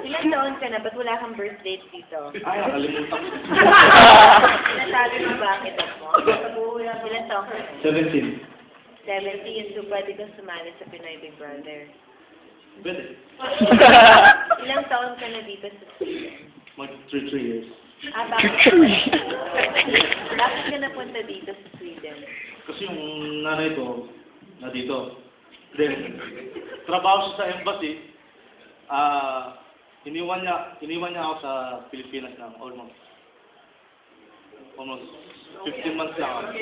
Ilan taon ka na? Ba't wala kang birth date dito? Ay, nakalimutan ko. Sinasabi mo bakit mo? Ilan taon ka na? 17. 17, so pwede kang sumali sa Pinoy Big Brother. Pwede. Ilang taon ka na dito sa Sweden? Mag 3 years. Bakit? Bakit ka napunta dito sa Sweden? Kasi yung nanay ko, na dito. Then, trabaho siya sa embassy. Iniwan niya ako sa Pilipinas na almost 15 months lang ako.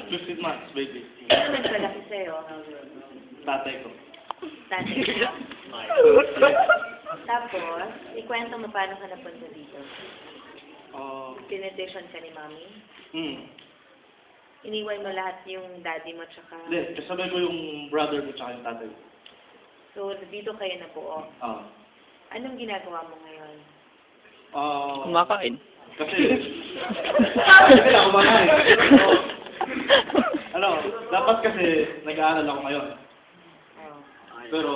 15 months, baby. Ano nagpalaki sa'yo? Tatay ko. Tatay ko. Tapos, ikwento mo paano ka napunta dito. Pinedition ka ni Mami? Iniwan mo lahat yung daddy mo tsaka... Hindi, kasabay ko yung brother ko tsaka yung tatay ko. So, dito kayo nabuo. Anong ginagawa mo ngayon? Kumakain. Kasi... Kasi lang kumakain. Dapat kasi nag-aaral ako ngayon. Pero,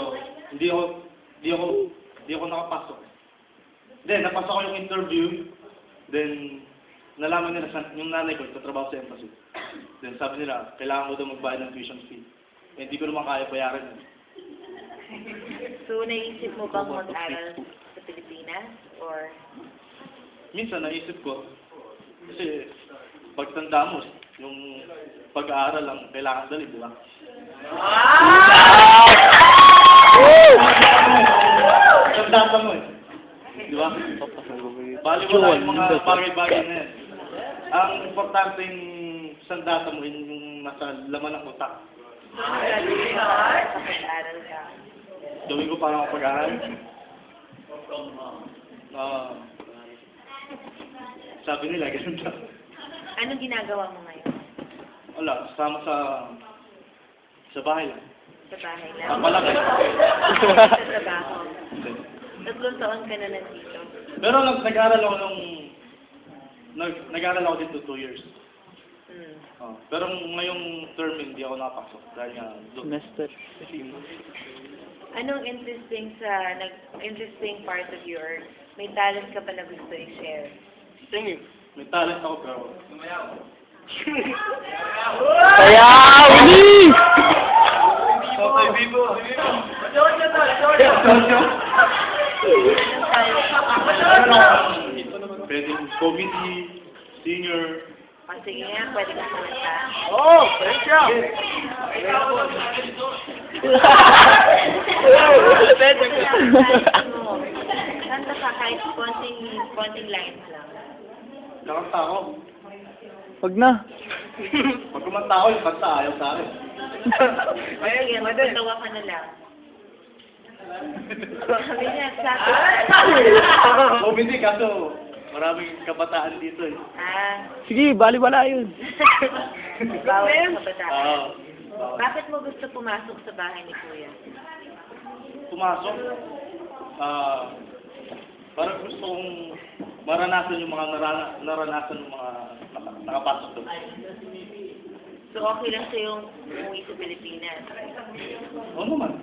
hindi ako nakapasok. Then, napasok ko yung interview. Then, nalaman nila yung nanay ko, tatrabaho sa embassy. Then, sabi nila, kailangan ko daw magbayad ng tuition fee. Eh, hindi ko naman kaya bayaran yun. So, naisip mo bang mag-aral sa Pilipinas? Or? Minsan, naisip ko. Kasi, pagtanda mo, yung pag-aaral lang kailangan dali, di ba? Tanda mo eh. Di ba? Bali wala yung mga bagay-bagay na yan. Ang importante yung sandata mo yung nasa laman ng utak. Pag-aral ka. Gawin ko para mapag-aaral. Sabi nila, ganun lang. Anong ginagawa mo ngayon? Wala, kasama sa bahay lang. Sa bahay lang? Malaki. Sa trabaho? 3 taon ka na nandito. Pero nag-aaral ako dito 2 years. Pero ngayong term hindi ako nakapasok dahil nga Semester. Anong interesting part of your, may talent ka pa na gusto i-share? Singing. May talent ako pero... Sayaw! Okay, Bibo! Pwedeng comedy, singer. Sige nga, pwede ka kumanta. Thank you! Kanta ka kahit konting lines lang. Kakanta ako. Wag na. Pag kumanta ako, yung kanta ayaw sa akin. Sige, magpatawa ka na lang. Sabi niya, sabi. Comedy kaso maraming kabataan dito eh. Sige, bali-bala yun. Bawal sa kabataan. Bakit mo gusto pumasok sa bahay ni Kuya? Pumasok? Parang gusto kong maranasan yung mga naranasan ng mga nakapasok doon. So okay lang sa'yo umuwi sa Pilipinas? Oo naman.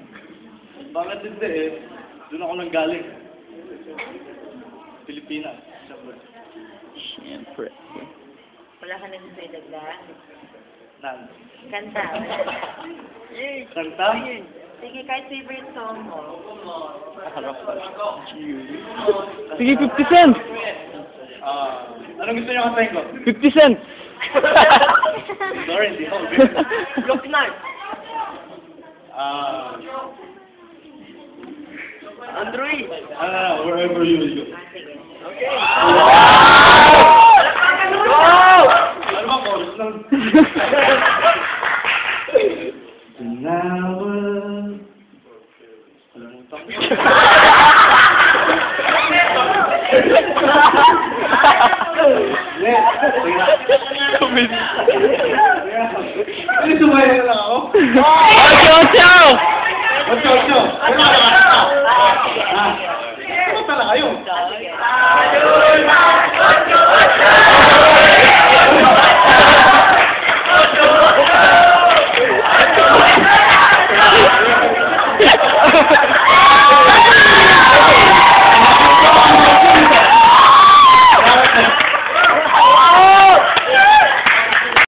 Bakit hindi eh? Doon ako nanggaling. Pilipinas. Siyempre. Wala ka nang sa dagdag? Kanta. Kanta? Sige, kahit favorite song mo. Sige, 50 cents! Anong gusto niyo kantahin ko? 50 cents! Sorry, hindi ako. Look smart. Android! Wherever you will go. Sige. Okay. Ano ba, chorus lang? Tinawan. Kalimutan ko. Hindi, sumayo na lang ako. Ciao! Ocho! Ano talaga kayo? Sige.